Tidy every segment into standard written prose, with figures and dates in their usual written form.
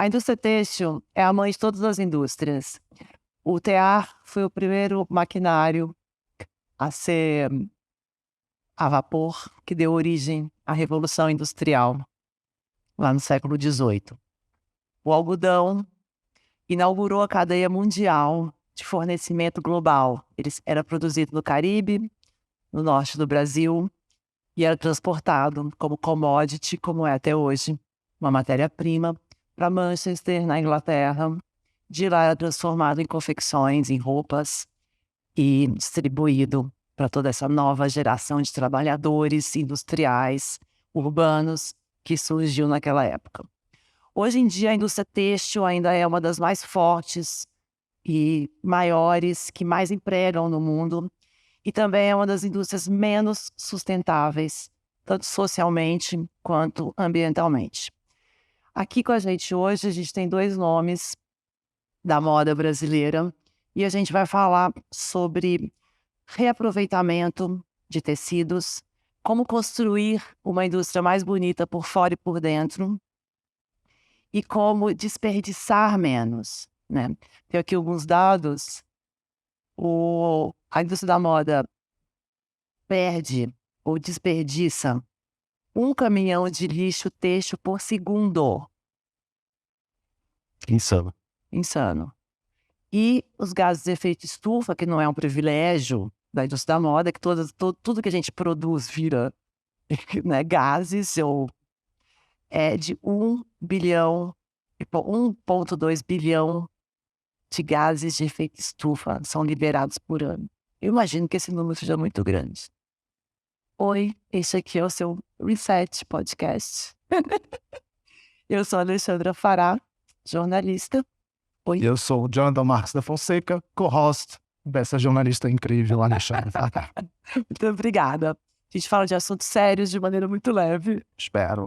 A indústria têxtil é a mãe de todas as indústrias. O tear foi o primeiro maquinário a ser a vapor que deu origem à Revolução Industrial, lá no século XVIII. O algodão inaugurou a cadeia mundial de fornecimento global. Ele era produzido no Caribe, no norte do Brasil, e era transportado como commodity, como é até hoje, uma matéria-prima, para Manchester, na Inglaterra. De lá era transformado em confecções, em roupas e distribuído para toda essa nova geração de trabalhadores industriais, urbanos, que surgiu naquela época. Hoje em dia, a indústria têxtil ainda é uma das mais fortes e maiores, que mais empregam no mundo, e também é uma das indústrias menos sustentáveis, tanto socialmente quanto ambientalmente. Aqui com a gente hoje, a gente tem dois nomes da moda brasileira e a gente vai falar sobre reaproveitamento de tecidos, como construir uma indústria mais bonita por fora e por dentro e como desperdiçar menos, né? Tem aqui alguns dados. A indústria da moda perde ou desperdiça 1 caminhão de lixo têxtil por segundo. Insano. Insano. E os gases de efeito estufa, que não é um privilégio da indústria da moda, que tudo que a gente produz vira né, gases, é de 1,2 bilhão de gases de efeito estufa são liberados por ano. Eu imagino que esse número seja muito grande. Oi, esse aqui é o seu Reset Podcast. Eu sou a Alexandra Fará, jornalista. Oi. Eu sou o Jonathan Marques da Fonseca, co-host dessa jornalista incrível, Alexandra Fará. Muito obrigada. A gente fala de assuntos sérios de maneira muito leve. Espero.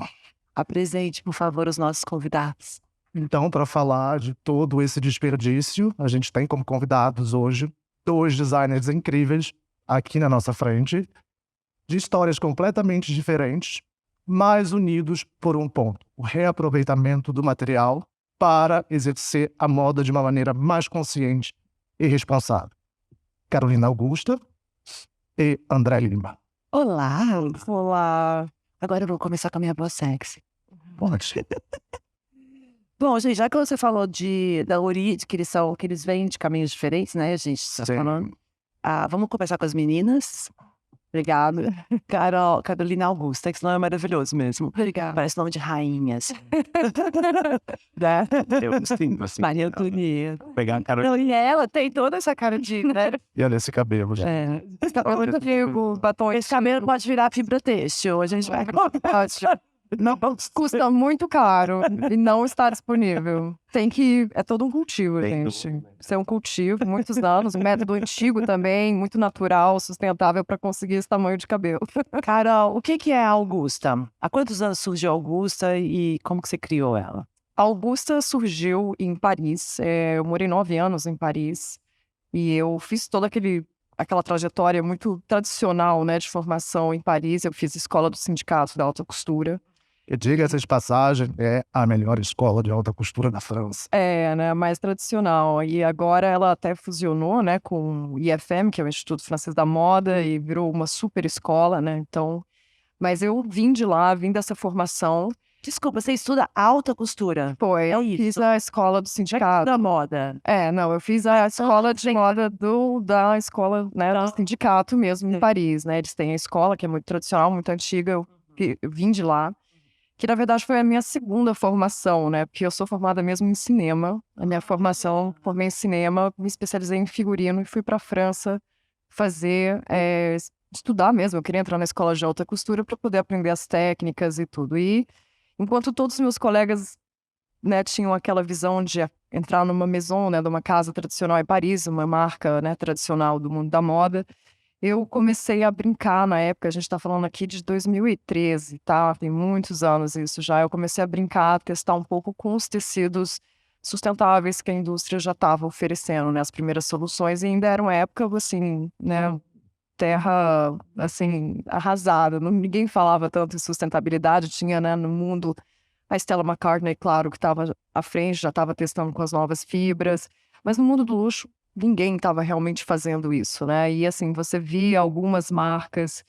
Apresente, por favor, os nossos convidados. Então, para falar de todo esse desperdício, a gente tem como convidados hoje 2 designers incríveis aqui na nossa frente, de histórias completamente diferentes, mas unidos por um ponto: o reaproveitamento do material para exercer a moda de uma maneira mais consciente e responsável. Carolina Augusta e André Lima. Olá! Olá! Agora eu vou começar com a minha voz sexy. Pode. Bom, gente, já que você falou da origem, que eles vêm de caminhos diferentes, né, a gente está falando. Vamos começar com as meninas. Obrigada. Carolina Augusta, que esse nome é maravilhoso mesmo. Obrigada. Parece nome de rainhas. Né? Eu sinto assim. Maria Antonieta. Pegar a cara. Não, e ela tem toda essa cara de, né? E olha esse cabelo, gente. Esse cabelo batom. Esse cabelo pode virar fibra têxtil. A gente vai. Não, custa muito caro e não está disponível. É todo um cultivo, gente. Isso é um cultivo, muitos anos, um método antigo também, muito natural, sustentável para conseguir esse tamanho de cabelo. Carol, o que é a Augusta? Há quantos anos surgiu a Augusta e como que você criou ela? A Augusta surgiu em Paris. Eu morei 9 anos em Paris e eu fiz toda aquela trajetória muito tradicional, né, de formação em Paris. Eu fiz escola do sindicato da alta costura. E diga-se de passagem, é a melhor escola de alta costura da França. É, né, mais tradicional. E agora ela até fusionou, né, com o IFM, que é o Instituto Francês da Moda, e virou uma super escola, né, então... Mas eu vim dessa formação. Desculpa, você estuda alta costura? Eu fiz a escola do sindicato. Da moda? Não, eu fiz a escola de moda da escola, né, do sindicato mesmo, em Paris, né, eles têm a escola, que é muito tradicional, muito antiga, eu vim de lá. Que na verdade foi a minha segunda formação, né? Porque eu sou formada mesmo em cinema. A minha formação, formei em cinema, me especializei em figurino e fui para a França estudar mesmo. Eu queria entrar na escola de alta costura para poder aprender as técnicas e tudo. E enquanto todos os meus colegas, né, tinham aquela visão de entrar numa maison, né, de uma casa tradicional em Paris, uma marca, né, tradicional do mundo da moda, Eu comecei a brincar na época, a gente está falando aqui de 2013, tá? Tem muitos anos isso já. Eu comecei a brincar, a testar um pouco com os tecidos sustentáveis que a indústria já estava oferecendo, né? As primeiras soluções, e ainda era uma época, assim, né? Terra, assim, arrasada. Ninguém falava tanto em sustentabilidade. Tinha, né, no mundo a Stella McCartney, claro, que estava à frente, já estava testando com as novas fibras. Mas no mundo do luxo, ninguém estava realmente fazendo isso, né? E assim, você via algumas marcas,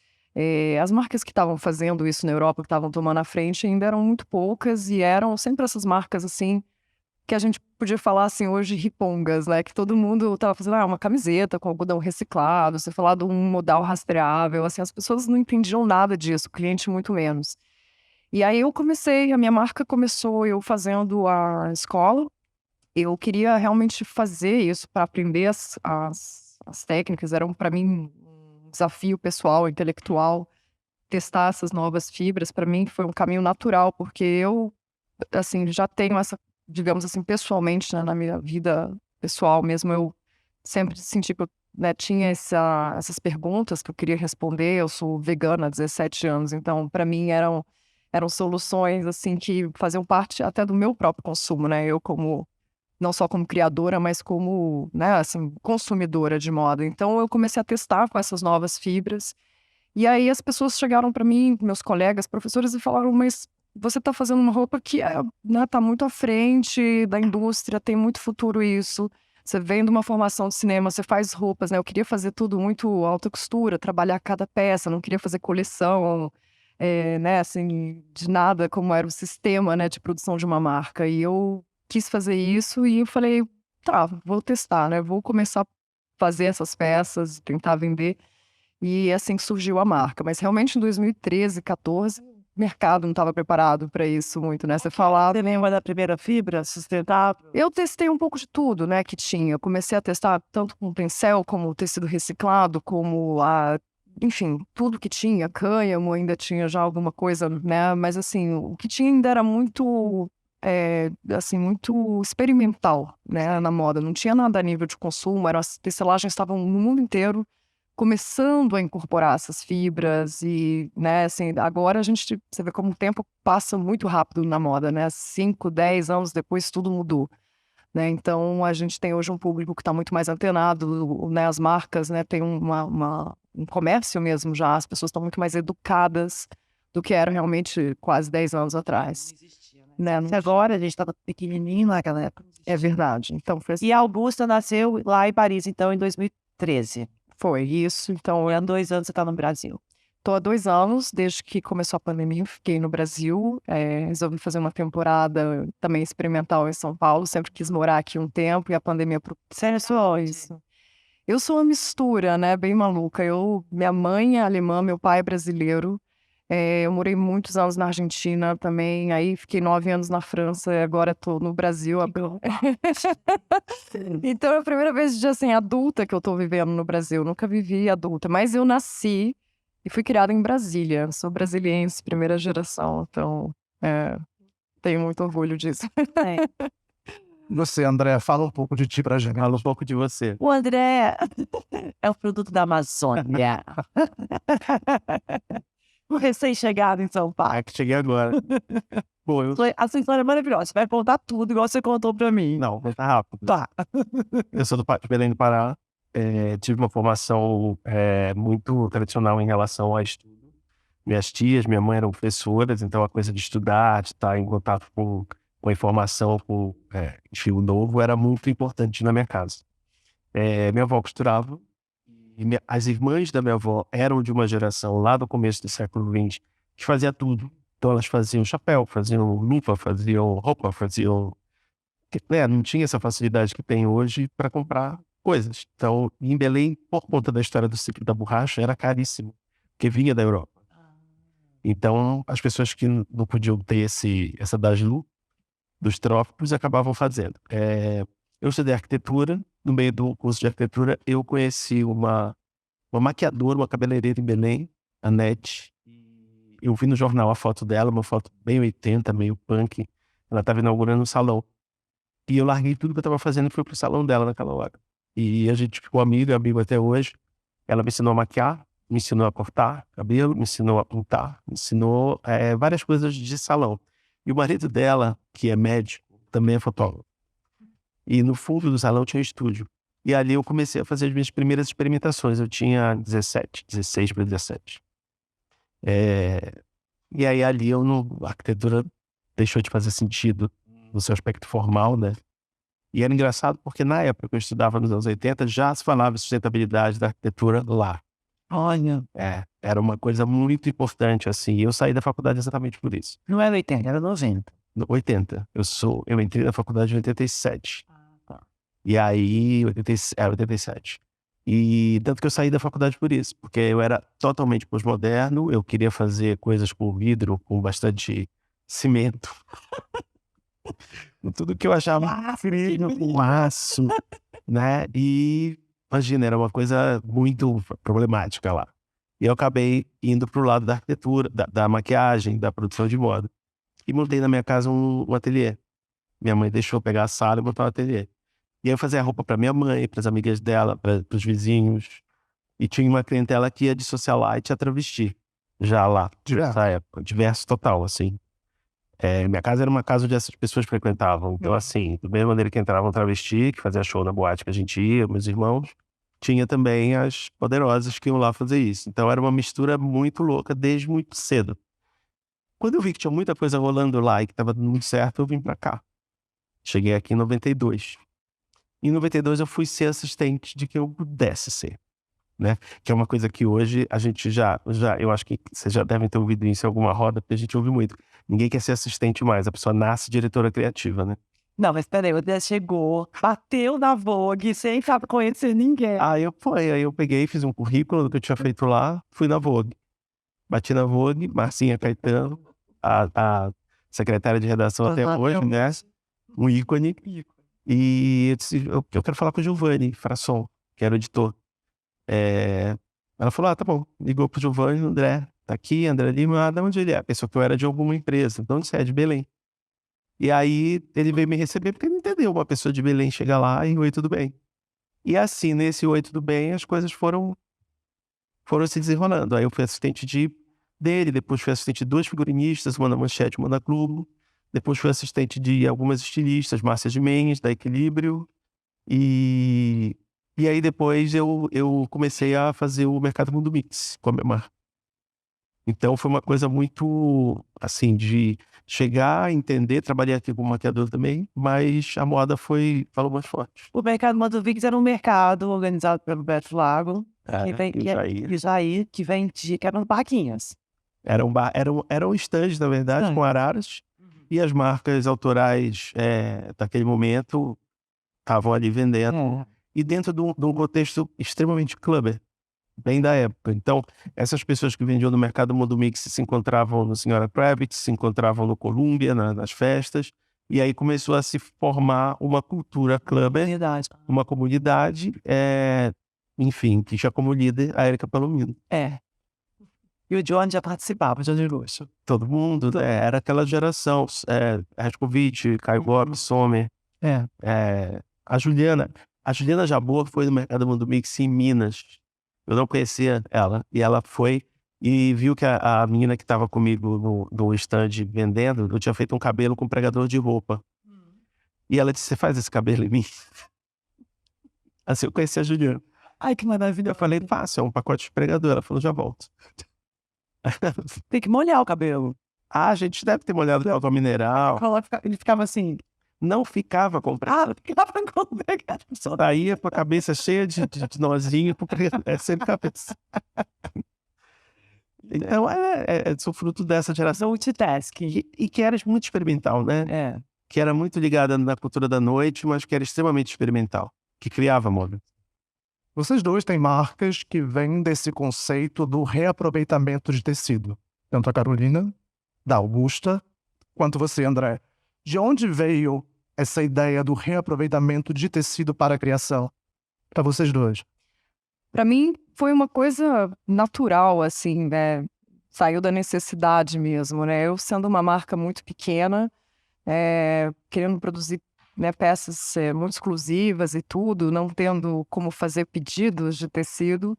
as marcas que estavam fazendo isso na Europa, que estavam tomando a frente, ainda eram muito poucas e eram sempre essas marcas assim, que a gente podia falar assim hoje ripongas, né? Que todo mundo estava fazendo uma camiseta com algodão reciclado, você falar de um modal rastreável, assim, as pessoas não entendiam nada disso, o cliente muito menos. E aí eu comecei, a minha marca começou eu fazendo a escola. Eu queria realmente fazer isso para aprender as técnicas. Era para mim um desafio pessoal, intelectual, testar essas novas fibras. Para mim foi um caminho natural, porque eu, assim, já tenho essa, digamos assim, pessoalmente, né, na minha vida pessoal mesmo, eu sempre senti que eu, né, tinha essas perguntas que eu queria responder. Eu sou vegana há 17 anos, então para mim eram soluções assim que faziam parte até do meu próprio consumo, né? Eu como não só como criadora, mas como, né, assim, consumidora de moda. Então eu comecei a testar com essas novas fibras. E aí as pessoas chegaram para mim, meus colegas, professores, e falaram: mas você está fazendo uma roupa que né, tá muito à frente da indústria, tem muito futuro isso. Você vem de uma formação de cinema, você faz roupas, né? Eu queria fazer tudo muito alta costura, trabalhar cada peça, não queria fazer coleção, né, assim, de nada como era o sistema, né, de produção de uma marca. E eu quis fazer isso e eu falei, tá, vou testar, né? Vou começar a fazer essas peças, tentar vender. E assim que surgiu a marca. Mas realmente em 2013, 14, o mercado não estava preparado para isso muito, né? Você falava. Você lembra da primeira fibra sustentável? Eu testei um pouco de tudo, né, que tinha. Eu comecei a testar tanto com pincel, como tecido reciclado, como enfim, tudo que tinha, cânhamo, ainda tinha já alguma coisa, né? Mas assim, o que tinha ainda era muito, assim, muito experimental, né, na moda. Não tinha nada a nível de consumo, as tecelagens estavam no mundo inteiro começando a incorporar essas fibras e, né, assim, agora você vê como o tempo passa muito rápido na moda, né? 5, 10 anos depois tudo mudou, né? Então a gente tem hoje um público que está muito mais antenado, né? As marcas, né, tem um comércio mesmo já, as pessoas estão muito mais educadas do que eram realmente quase 10 anos atrás. Não existia, Né? né? Agora a gente estava pequenininho naquela época. É verdade. Então E a Augusta nasceu lá em Paris, então, em 2013. foi isso. Então Há 2 anos você está no Brasil. estou há 2 anos, desde que começou a pandemia, fiquei no Brasil. Resolvi fazer uma temporada também experimental em São Paulo. Sempre quis morar aqui um tempo e a pandemia propiciou isso. Eu sou uma mistura, né? Bem maluca. Minha mãe é alemã, meu pai é brasileiro. Eu morei muitos anos na Argentina também. Aí fiquei 9 anos na França e agora estou no Brasil. Então é a primeira vez de assim, adulta que eu tô vivendo no Brasil. Nunca vivi adulta, mas eu nasci e fui criada em Brasília. Sou brasiliense, primeira geração, então tenho muito orgulho disso. Você, André, fala um pouco de ti pra gente. Fala um pouco de você. O André é o produto da Amazônia. O recém-chegado em São Paulo. Ah, que cheguei agora. Bom, A sua história é maravilhosa. Você vai contar tudo, igual você contou pra mim. Não, vou estar rápido. Tá. Eu sou de Belém do Pará. Tive uma formação muito tradicional em relação a estudo. Minhas tias, minha mãe eram professoras, então a coisa de estudar, de estar em contato com a informação, com estilo novo, era muito importante na minha casa. Minha avó costurava, e as irmãs da minha avó eram de uma geração lá do começo do século XX que fazia tudo. Então elas faziam chapéu, faziam luva, faziam roupa, faziam... não tinha essa facilidade que tem hoje para comprar coisas. Então, em Belém, por conta da história do ciclo da borracha, era caríssimo, porque vinha da Europa. Então, as pessoas que não podiam ter essa Dajlu dos trópicos acabavam fazendo. Eu estudei arquitetura. No meio do curso de arquitetura, eu conheci uma maquiadora, uma cabeleireira em Belém, a Nete. Eu vi no jornal a foto dela, uma foto bem 80, meio punk. Ela estava inaugurando um salão. E eu larguei tudo que eu estava fazendo e fui pro salão dela naquela hora. E a gente ficou amigo até hoje. Ela me ensinou a maquiar, me ensinou a cortar cabelo, me ensinou a pintar, me ensinou várias coisas de salão. E o marido dela, que é médico, também é fotógrafo. E no fundo do salão tinha um estúdio. E ali eu comecei a fazer as minhas primeiras experimentações. Eu tinha 16 para 17. E aí ali a arquitetura deixou de fazer sentido no seu aspecto formal, né? E era engraçado porque na época que eu estudava nos anos 80 já se falava em sustentabilidade da arquitetura lá. Olha, Era uma coisa muito importante, assim. E eu saí da faculdade exatamente por isso. não era 80, era 90. No 80. Eu entrei na faculdade em 87. Tá. E aí, 87. E tanto que eu saí da faculdade por isso, porque eu era totalmente pós-moderno, eu queria fazer coisas com vidro, com bastante cimento. Tudo que eu achava frio, com aço, né? E imagina, era uma coisa muito problemática lá. E eu acabei indo pro lado da arquitetura, da maquiagem, da produção de moda. E montei na minha casa um ateliê. Minha mãe deixou eu pegar a sala e montar um ateliê. E aí eu fazia roupa para minha mãe, para as amigas dela, para os vizinhos. E tinha uma clientela que ia de socialite a travesti. Já lá, nessa época. Diverso total, assim. Minha casa era uma casa onde essas pessoas frequentavam. Então, assim, da mesma maneira que entrava um travesti, que fazia show na boate que a gente ia, meus irmãos, tinha também as poderosas que iam lá fazer isso. Então, era uma mistura muito louca desde muito cedo. Quando eu vi que tinha muita coisa rolando lá e que estava dando muito certo, eu vim para cá. Cheguei aqui em 92. Em 92 eu fui ser assistente de quem eu pudesse ser, né? Que é uma coisa que hoje a gente eu acho que vocês já devem ter ouvido isso em alguma roda, porque a gente ouve muito. Ninguém quer ser assistente mais, a pessoa nasce diretora criativa, né? Não, mas peraí, você chegou, bateu na Vogue, sem saber conhecer ninguém. Aí eu peguei, fiz um currículo do que eu tinha feito lá, fui na Vogue. Bati na Vogue, Marcinha Caetano, a secretária de redação até hoje, né? Um ícone. E eu disse, eu quero falar com o Giovanni Frasson, que era o editor. Ela falou, tá bom. Ligou pro Giovanni, André, tá aqui, André Lima, de onde ele é? Pensou que eu era de alguma empresa. Então, você é de Belém. E aí, ele veio me receber porque ele entendeu uma pessoa de Belém chegar lá e oi, tudo bem. E assim, nesse oi, tudo bem, as coisas foram se desenrolando. Aí eu fui assistente dele, depois fui assistente de 2 figurinistas, uma na Manchete, uma na Globo. Depois fui assistente de algumas estilistas, Márcia Gimenez, da Equilíbrio. E aí depois eu comecei a fazer o Mercado Mundo Mix com a minha marca. Então foi uma coisa muito, assim, de chegar a entender, trabalhei aqui como maquiador também, mas a moda falou mais forte. O mercado Mundo Mix era um mercado organizado pelo Beto Lago, e Jair, que vendia, que eram barraquinhas. Eram stands, na verdade, com araras, e as marcas autorais daquele momento estavam ali vendendo. E dentro de um contexto extremamente clubber, bem da época. Então, essas pessoas que vendiam no mercado Mundo Mix se encontravam no Senhora Kravitz, se encontravam no Columbia, nas festas, e aí começou a se formar uma cultura clubber, uma comunidade, enfim, que tinha como líder a Érica Palomino. E o John já participava, John de Luxo. Todo mundo, era aquela geração, Rascovitch, Caio Gomes, Sommer, a Juliana Jabor foi no Mercado Mundo Mix em Minas. Eu não conhecia ela. E ela foi e viu que a menina que estava comigo no stand vendendo, eu tinha feito um cabelo com pregador de roupa. E ela disse, você faz esse cabelo em mim? Assim, eu conheci a Juliana. Ai, que maravilha. Eu falei, faça, é um pacote de pregador. Ela falou, já volto. Tem que molhar o cabelo. A gente deve ter molhado de água mineral. Ele ficava assim. Não ficava com pregador. Ficava com pregador. Só daí com a cabeça cheia de nozinho, porque é sempre cabeça. Então, sou fruto dessa geração. Multitasking. E que era muito experimental, né? Que era muito ligada na cultura da noite, mas que era extremamente experimental. Que criava moda. Vocês dois têm marcas que vêm desse conceito do reaproveitamento de tecido. Tanto a Carolina, da Augusta, quanto você, André. De onde veio essa ideia do reaproveitamento de tecido para a criação? Para vocês dois. Para mim, foi uma coisa natural, assim, né? Saiu da necessidade mesmo, né? Eu sendo uma marca muito pequena, querendo produzir, né, peças muito exclusivas e tudo, não tendo como fazer pedidos de tecido,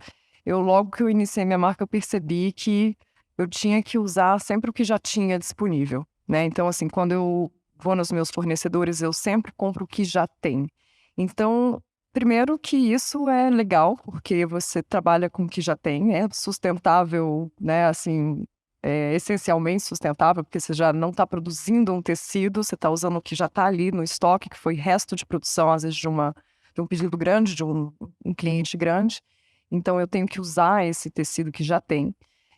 logo que eu iniciei minha marca, eu percebi que eu tinha que usar sempre o que já tinha disponível, né? Então, assim, quando eu vou nos meus fornecedores, eu sempre compro o que já tem. Então, primeiro que isso é legal, porque você trabalha com o que já tem, é sustentável, né? Assim, é essencialmente sustentável, porque você já não está produzindo um tecido, você está usando o que já está ali no estoque, que foi resto de produção, às vezes, de um pedido grande, de um cliente grande. Então, eu tenho que usar esse tecido que já tem.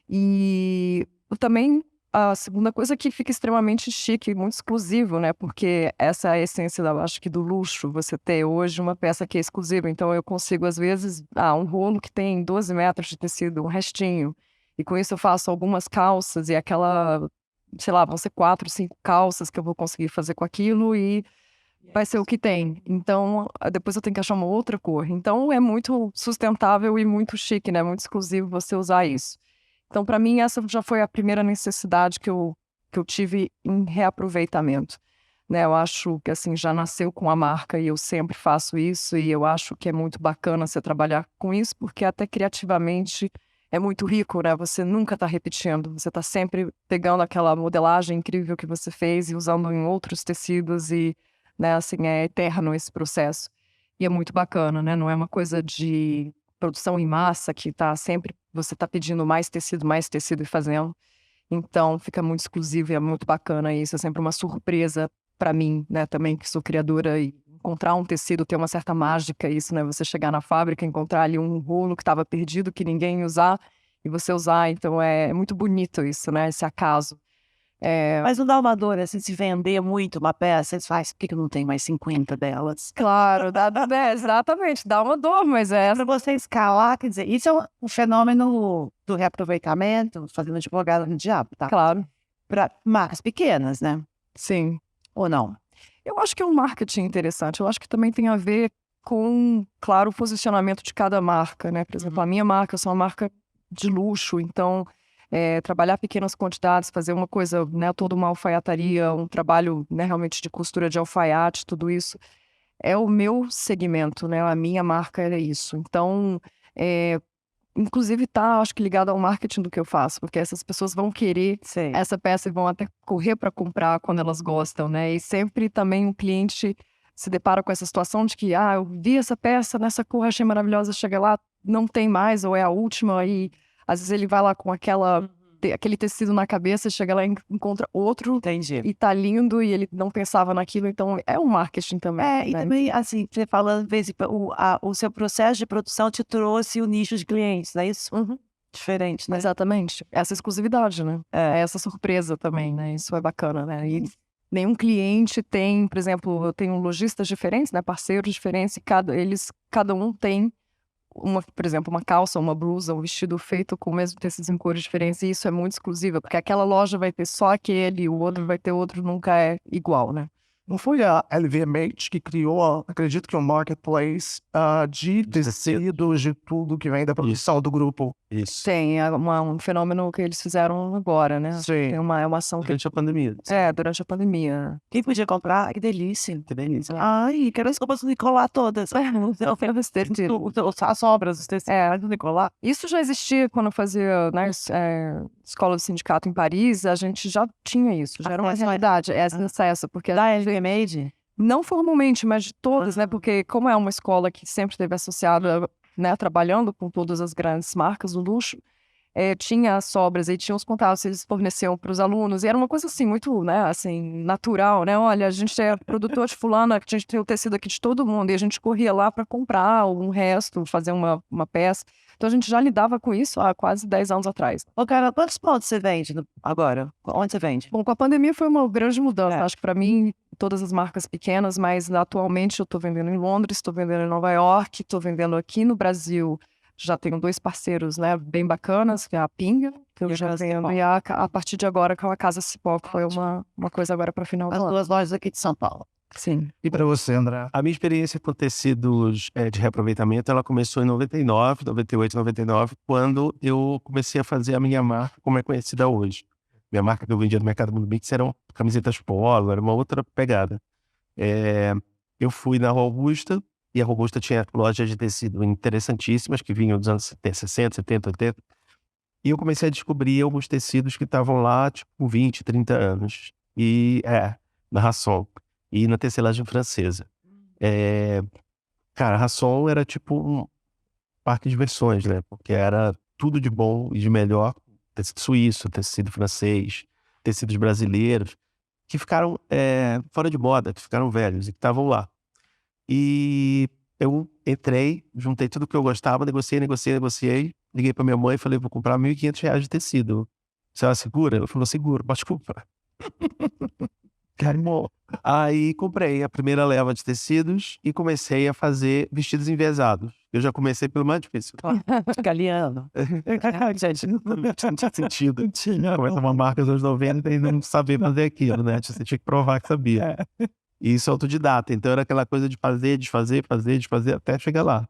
E também a segunda coisa que fica extremamente chique, muito exclusivo, né? Porque essa é a essência, acho que, do luxo, você ter hoje uma peça que é exclusiva. Então, eu consigo, às vezes, um rolo que tem 12 metros de tecido, um restinho. E com isso eu faço algumas calças e aquela, sei lá, vão ser 4, 5 calças que eu vou conseguir fazer com aquilo e vai ser o que tem. Então, depois eu tenho que achar uma outra cor. Então, é muito sustentável e muito chique, né? Muito exclusivo você usar isso. Então, para mim, essa já foi a primeira necessidade que eu tive em reaproveitamento, né? Eu acho que, assim, já nasceu com a marca e eu sempre faço isso e eu acho que é muito bacana você trabalhar com isso, porque até criativamente é muito rico, né? Você nunca está repetindo, você está sempre pegando aquela modelagem incrível que você fez e usando em outros tecidos e, né, assim, é eterno esse processo. E é muito bacana, né? Não é uma coisa de produção em massa que tá sempre, você tá pedindo mais tecido e fazendo. Então, fica muito exclusivo e é muito bacana isso. É sempre uma surpresa para mim, né? Também que sou criadora e encontrar um tecido tem uma certa mágica isso, né? Você chegar na fábrica, encontrar ali um rolo que estava perdido, que ninguém ia usar, e você usar. Então, é muito bonito isso, né? Esse acaso. Mas não dá uma dor, assim, se vender muito uma peça, você faz, por que que não tem mais 50 delas? Claro, exatamente, dá uma dor, mas é Para você escalar, quer dizer, isso é um fenômeno do reaproveitamento, fazendo advogado no diabo, tá? claro, Para marcas pequenas, né? sim. Ou não? Eu acho que é um marketing interessante. Eu acho que também tem a ver com, claro, o posicionamento de cada marca, né? Por exemplo, a minha marca, eu sou uma marca de luxo, então trabalhar pequenas quantidades, fazer uma coisa, né, toda uma alfaiataria, um trabalho, né, realmente de costura de alfaiate, tudo isso é o meu segmento, né? A minha marca é isso. Então, inclusive tá, acho que ligado ao marketing do que eu faço, porque essas pessoas vão querer Sei. essa peça e vão até correr para comprar quando elas gostam, né? E sempre também o cliente se depara com essa situação de que, eu vi essa peça nessa cor, achei maravilhosa, chega lá, não tem mais, ou é a última, e às vezes ele vai lá com aquele tecido na cabeça, chega lá e encontra outro Entendi. e tá lindo e ele não pensava naquilo, então é um marketing também. E né? também, assim, você falando, às vezes, o seu processo de produção te trouxe o nicho de clientes, não é isso? Uhum. Diferente, né? Exatamente. Essa exclusividade, né? É essa surpresa também, né? Isso é bacana, né? E nenhum cliente tem, por exemplo, eu tenho lojistas diferentes, né? Parceiros diferentes, e cada um tem por exemplo, uma calça, uma blusa, um vestido feito com o mesmo tecido em cores diferentes, e isso é muito exclusivo, porque aquela loja vai ter só aquele, o outro vai ter outro, nunca é igual, né? Não foi a LVMH que criou, acredito que um marketplace de tecidos, de tudo que vem da produção do grupo. Isso. Tem um fenômeno que eles fizeram agora, né? Sim. Tem uma ação que... Durante a pandemia. durante a pandemia. Quem podia comprar? Que delícia. Que delícia. Ai, quero as roupas do Nicolás todas. As obras, os tecidos do Nicolás. Isso já existia quando eu fazia, né, escola do sindicato em Paris, a gente já tinha isso, já era uma realidade, esse acesso, porque Da LVMH? não formalmente, mas de todas, né, porque como é uma escola que sempre esteve associada, né, trabalhando com todas as grandes marcas do luxo, tinha as sobras e tinha os contatos que eles forneciam para os alunos, e era uma coisa assim, muito, né, assim, natural, né, olha, a gente é produtor de fulana, a gente tem o tecido aqui de todo mundo, e a gente corria lá para comprar um resto, fazer uma peça, então a gente já lidava com isso há quase 10 anos atrás. Ô, cara, quantos pontos você vende agora? Onde você vende? Bom, com a pandemia foi uma grande mudança, acho que para mim, todas as marcas pequenas, mas atualmente eu estou vendendo em Londres, estou vendendo em Nova York, estou vendendo aqui no Brasil. Já tenho 2 parceiros, né, bem bacanas, que é a Pinga, que eu já vendo, e a partir de agora com a Casa Cipó, que foi uma coisa agora para final do As ano. 2 lojas aqui de São Paulo. Sim. E para você, André? A minha experiência com tecidos de reaproveitamento, ela começou em 99, 98, 99, quando eu comecei a fazer a minha marca como é conhecida hoje. Minha marca que eu vendia no Mercado Mundo Mix eram camisetas polo, era uma outra pegada. Eu fui na Rua Augusta, E a Robusta tinha lojas de tecido interessantíssimas, que vinham dos anos 60, 70, 80. E eu comecei a descobrir alguns tecidos que estavam lá, tipo, 20, 30 anos. Na Rasson. E na tecelagem francesa. Cara, a Rasson era tipo um parque de diversões, né? Porque era tudo de bom e de melhor. Tecido suíço, tecido francês, tecidos brasileiros, que ficaram fora de moda, que ficaram velhos e que estavam lá. E eu entrei, juntei tudo que eu gostava, negociei. Liguei pra minha mãe e falei, vou comprar R$ 1.500 de tecido. Você ela segura? Ela falou, seguro, pode comprar. Bom. Aí comprei a primeira leva de tecidos e comecei a fazer vestidos enviesados. Eu já comecei pelo mais difícil. Galeano. Gente, não tinha sentido. Começa uma marca dos anos 90 e não sabia fazer aquilo, né? Você tinha que provar que sabia. E isso é autodidata. Então era aquela coisa de fazer, desfazer, até chegar lá.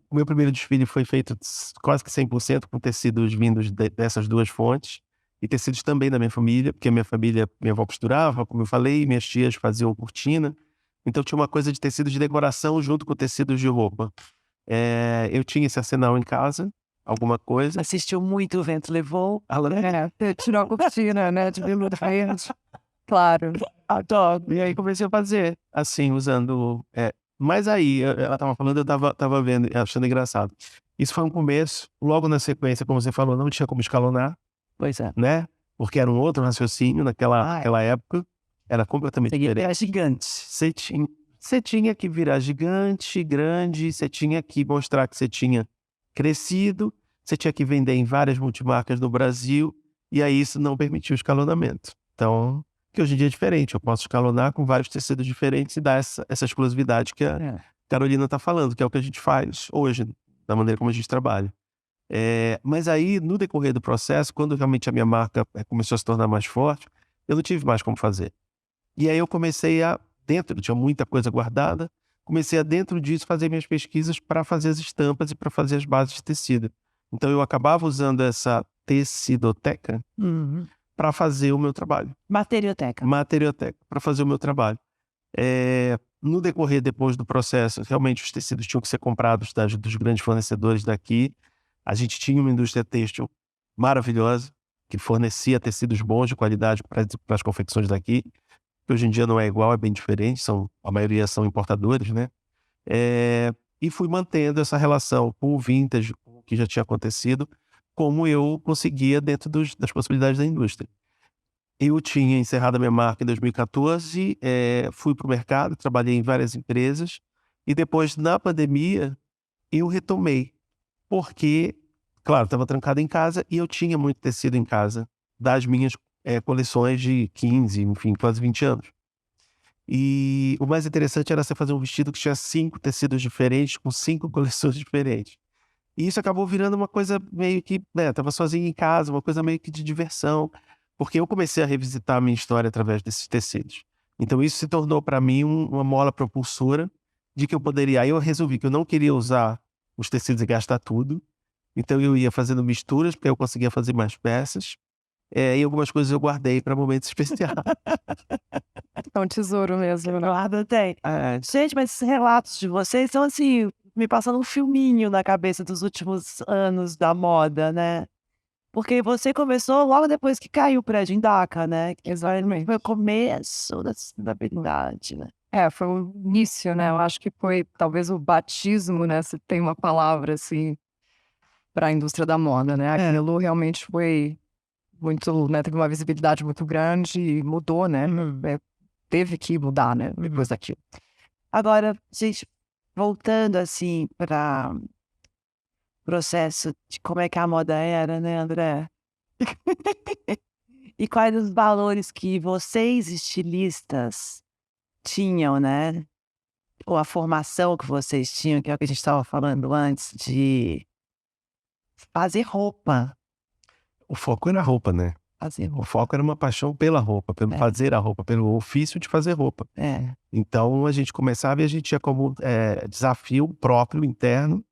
O meu primeiro desfile foi feito quase que 100% com tecidos vindos dessas duas fontes. E tecidos também da minha família, porque minha avó costurava, como eu falei, minhas tias faziam cortina. Então tinha uma coisa de tecido de decoração junto com tecidos de roupa. Eu tinha esse arsenal em casa, alguma coisa. Assistiu muito O Vento Levou. Tirou a cortina, né? De veludo frente. Claro. Adoro. E aí comecei a fazer, assim, usando... Mas aí, ela tava falando, eu tava vendo, achando engraçado. Isso foi um começo. Logo na sequência, como você falou, não tinha como escalonar. Pois é. Né? Porque era um outro raciocínio naquela época. Era completamente diferente. Era gigante. Você tinha que virar gigante, grande, você tinha que mostrar que você tinha crescido, você tinha que vender em várias multimarcas no Brasil, e aí isso não permitia o escalonamento. Então, que hoje em dia é diferente, eu posso escalonar com vários tecidos diferentes e dar essa exclusividade que a Carolina está falando, que é o que a gente faz hoje, da maneira como a gente trabalha. Mas aí, no decorrer do processo, quando realmente a minha marca começou a se tornar mais forte, eu não tive mais como fazer. E aí eu comecei tinha muita coisa guardada, comecei a dentro disso fazer minhas pesquisas para fazer as estampas e para fazer as bases de tecido. Então eu acabava usando essa tecidoteca para fazer o meu trabalho. Materioteca, para fazer o meu trabalho. No decorrer depois do processo, realmente os tecidos tinham que ser comprados dos grandes fornecedores daqui. A gente tinha uma indústria têxtil maravilhosa, que fornecia tecidos bons de qualidade para as confecções daqui. Hoje em dia não é igual, é bem diferente, a maioria são importadores, né? E fui mantendo essa relação com o vintage, com o que já tinha acontecido, como eu conseguia dentro das possibilidades da indústria. Eu tinha encerrado a minha marca em 2014, fui para o mercado, trabalhei em várias empresas, e depois, na pandemia, eu retomei. Porque, claro, estava trancado em casa e eu tinha muito tecido em casa das minhas coleções de 15, enfim, quase 20 anos. E o mais interessante era você fazer um vestido que tinha 5 tecidos diferentes, com 5 coleções diferentes. E isso acabou virando uma coisa meio que, estava sozinho em casa, uma coisa meio que de diversão, porque eu comecei a revisitar a minha história através desses tecidos. Então isso se tornou para mim uma mola propulsora de que eu poderia... Aí eu resolvi que eu não queria usar os tecidos e gastar tudo. Então eu ia fazendo misturas, porque eu conseguia fazer mais peças. E algumas coisas eu guardei para momentos especiais. É um tesouro mesmo, né? Guarda tem. Gente, mas esses relatos de vocês são assim, me passando um filminho na cabeça dos últimos anos da moda, né? Porque você começou logo depois que caiu o prédio em Dhaka, né? Exatamente. Foi o começo da sustentabilidade, né? Foi o início, né? Eu acho que foi talvez o batismo, né? Se tem uma palavra, assim, para a indústria da moda, né? Aquilo realmente foi muito, né? Teve uma visibilidade muito grande e mudou, né? Teve que mudar, né? Depois daquilo. Agora, gente, voltando assim para processo de como é que a moda era, né, André? E quais os valores que vocês, estilistas, tinham, né? Ou a formação que vocês tinham, que é o que a gente estava falando antes, de fazer roupa. O foco era a roupa, né? Fazer O roupa. foco era uma paixão pela roupa, pelo fazer a roupa, pelo ofício de fazer roupa. Então a gente começava e a gente tinha como desafio próprio, interno,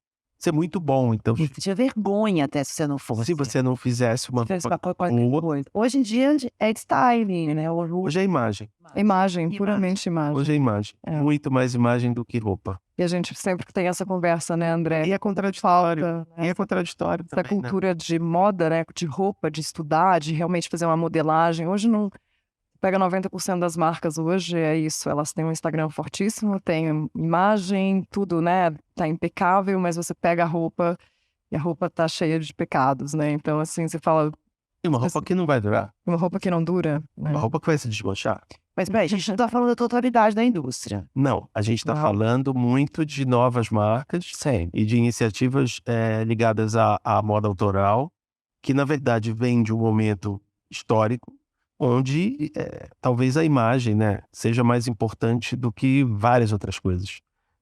ser muito bom. Então, E tinha vergonha até se você não fosse. se você não fizesse uma Fez roupa qualquer boa, coisa. Hoje em dia é styling, né? hoje é imagem. Imagem, Imagem. puramente imagem. Hoje é imagem. É. Muito mais imagem do que roupa. E a gente sempre tem essa conversa, né, André? E é contraditório. Falta, né, E é contraditório essa também, né? cultura de moda, né? De roupa, de estudar, de realmente fazer uma modelagem. Hoje não. Pega 90% das marcas hoje, é isso. Elas têm um Instagram fortíssimo, tem imagem, tudo, né? Tá impecável, mas você pega a roupa e a roupa tá cheia de pecados, né? Então, assim, você fala, E uma roupa que não vai durar. uma roupa que não dura, né? Uma roupa que vai se desmanchar. Mas peraí, a gente não tá falando da totalidade da indústria. Não, a gente está Não. falando muito de novas marcas Sim. e de iniciativas ligadas à moda autoral, que na verdade vem de um momento histórico, onde talvez a imagem, né, seja mais importante do que várias outras coisas.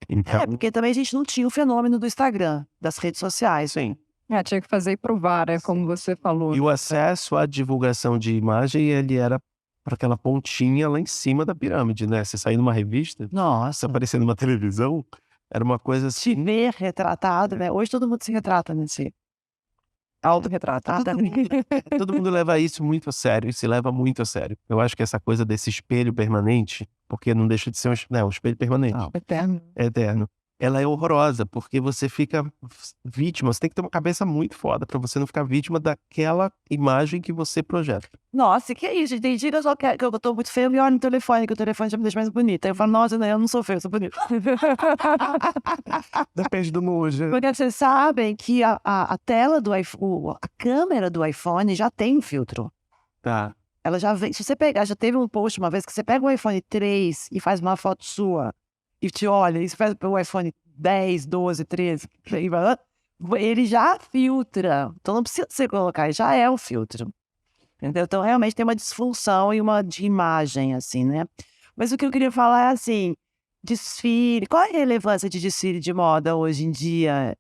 Então, Porque também a gente não tinha o fenômeno do Instagram, das redes sociais. sim. Tinha que fazer e provar, né? Como você falou. E o acesso à divulgação de imagem, ele era para aquela pontinha lá em cima da pirâmide, né? Você sair numa revista, você Nossa, aparecer numa televisão, era uma coisa se assim. ver retratado, né? Hoje todo mundo se retrata nesse. Autorretratado. Todo mundo leva isso muito a sério e se leva muito a sério. Eu acho que essa coisa desse espelho permanente, porque não deixa de ser um espelho permanente, Não. Eterno. é eterno. Ela é horrorosa, porque você fica vítima, você tem que ter uma cabeça muito foda pra você não ficar vítima daquela imagem que você projeta. Nossa, que é isso, gente? Tem dia que eu só quero, que eu tô muito feia, eu me olho no telefone, que o telefone já me deixa mais bonita. Aí eu falo, nossa, né, eu não sou feia, eu sou bonita. Depende do mood. Porque vocês sabem que a tela do iPhone, a câmera do iPhone já tem um filtro. Tá. Ela já vem, se você pegar, já teve um post uma vez que você pega o iPhone 3 e faz uma foto sua e te olha, e você faz o iPhone 10, 12, 13, ele já filtra. Então não precisa você colocar, já é um filtro. Entendeu? Então realmente tem uma disfunção e uma de imagem, assim, né? Mas o que eu queria falar é assim, desfile, qual é a relevância de desfile de moda hoje em dia?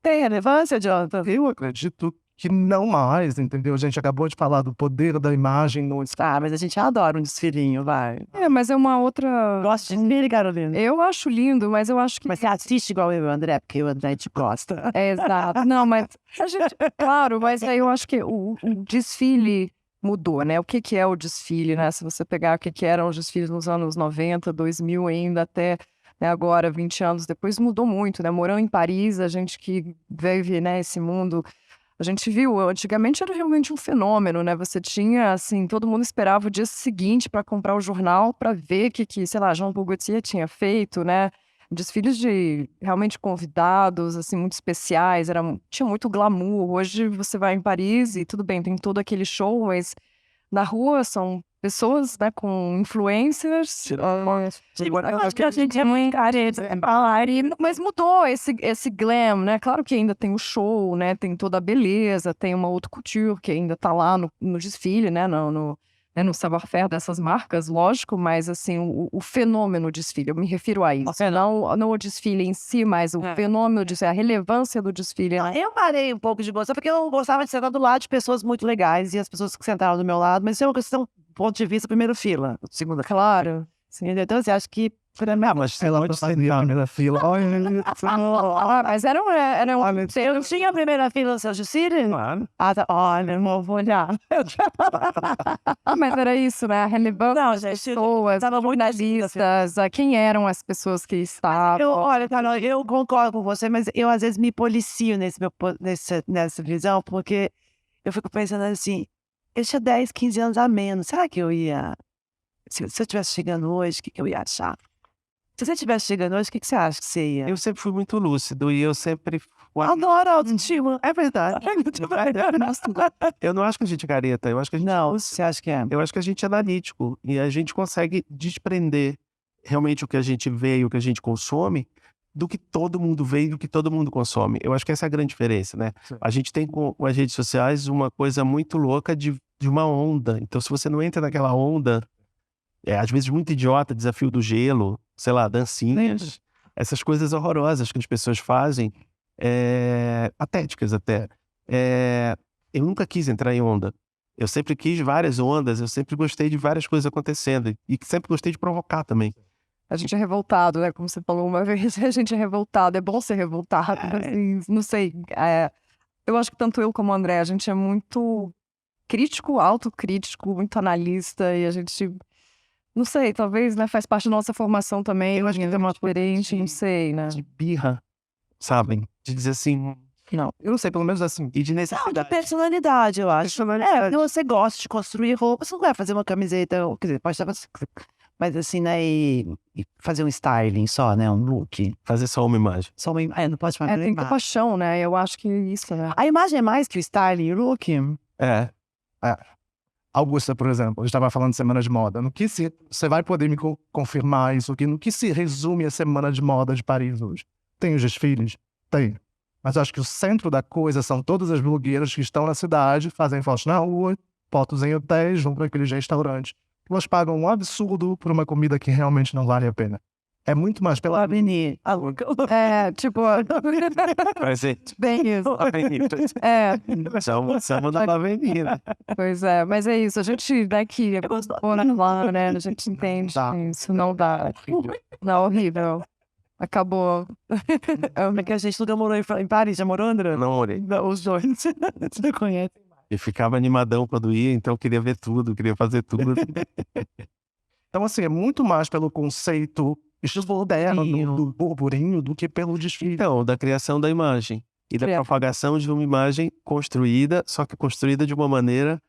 Tem relevância, Jonathan? Eu acredito que não mais, entendeu? A gente acabou de falar do poder da imagem no Ah, mas a gente adora um desfilinho, vai. Mas é uma outra. Gosta de desfile, Carolina? Eu acho lindo, mas eu acho que. Mas você assiste igual eu e o André, porque o André te gosta. É, exato. Não, mas a gente, claro, mas aí eu acho que o desfile mudou, né? O que que é o desfile, né? Se você pegar o que que eram os desfiles nos anos 90, 2000 ainda até, né, agora, 20 anos depois, mudou muito, né? Morando em Paris, a gente que vive, né, esse mundo, a gente viu, antigamente era realmente um fenômeno, né? Você tinha, assim, todo mundo esperava o dia seguinte para comprar o jornal para ver o que, sei lá, Jean Paul Gaultier tinha feito, né? Desfiles de realmente convidados, assim, muito especiais, tinha muito glamour. Hoje você vai em Paris e tudo bem, tem todo aquele show, mas na rua são pessoas, né, com influencers. Acho que a gente é muito careta. Mas mudou esse glam, né? Claro que ainda tem o show, né? Tem toda a beleza, tem uma haute couture que ainda tá lá no desfile, né? No savoir-faire dessas marcas, lógico, mas assim, o fenômeno desfile, eu me refiro a isso. Não o desfile em si, mas o fenômeno, a relevância do desfile. Eu parei um pouco de gostar, porque eu gostava de sentar do lado de pessoas muito legais, e as pessoas que sentaram do meu lado, mas isso é uma questão, ponto de vista, primeira fila, segunda fila. Claro. Sim, então, assim, acho que Mas Ela pode tá na primeira fila. Olha, Mas era um. você não tinha a primeira fila no seu desfile? claro. Ah, tá. Olha, não vou olhar. Mas era isso, né? A relevância Não, das gente, pessoas, tava muito na lista, jornalistas, quem eram as pessoas que estavam. Olha, Carol, eu concordo com você, mas eu às vezes me policio nessa visão, porque eu fico pensando assim, eu tinha 10, 15 anos a menos, será que eu ia... Se eu estivesse chegando hoje, o que eu ia achar? Se você estivesse chegando hoje, o que você acha que você ia? Eu sempre fui muito lúcido e eu sempre... Adoro autoestima. É verdade. Eu não acho que a gente é careta, eu acho que a gente Não, você acha que é? Eu acho que a gente é analítico e a gente consegue desprender realmente o que a gente vê e o que a gente consome do que todo mundo vê e do que todo mundo consome. Eu acho que essa é a grande diferença, né? Sim. A gente tem com as redes sociais uma coisa muito louca de uma onda. Então, se você não entra naquela onda, às vezes muito idiota, desafio do gelo, sei lá, dancinhas, essas coisas horrorosas que as pessoas fazem, patéticas até. Eu nunca quis entrar em onda. Eu sempre quis várias ondas, eu sempre gostei de várias coisas acontecendo e sempre gostei de provocar também. A gente é revoltado, né? Como você falou uma vez, a gente é revoltado. É bom ser revoltado, assim, não sei. Eu acho que tanto eu como o André, a gente é muito crítico, autocrítico, muito analista, e a gente, não sei, talvez, né, faz parte da nossa formação também. Eu acho que tem uma coisa diferente, não sei, né? de birra, sabem? De dizer assim, Não. Eu não sei, pelo menos assim. e de Não, de necessidade. personalidade, eu acho. Porque você gosta de construir roupa, você não vai fazer uma camiseta, quer dizer, pode estar... Mas assim, né, e fazer um styling só, né, um look. Fazer só uma imagem. Só uma não pode fazer Tem que ter paixão, né? Eu acho que isso, né? A imagem é mais que o styling e o look. É. Augusta, por exemplo, eu estava falando de semana de moda. Você vai poder me confirmar isso aqui? No que se resume a semana de moda de Paris hoje? Tem os desfiles? Tem. Mas acho que o centro da coisa são todas as blogueiras que estão na cidade, fazem fotos na rua, fotos em hotéis, vão para aqueles restaurantes. Elas pagam um absurdo por uma comida que realmente não vale a pena. É muito mais pela Avenida. Tipo, Vai ser bem isso. avenida. Chama da avenida. Pois é, mas é isso. A gente daqui, lá, né? A gente entende isso. Não dá. Não, horrível. Acabou. É que a gente nunca morou em Paris, já morou, André? Não orei. Não, os dois. Você conhece? E ficava animadão quando ia, então queria ver tudo, queria fazer tudo. Então, assim, é muito mais pelo conceito estilo moderno do burburinho do que pelo desfile. Então, da criação da imagem e da propagação de uma imagem construída, só que construída de uma maneira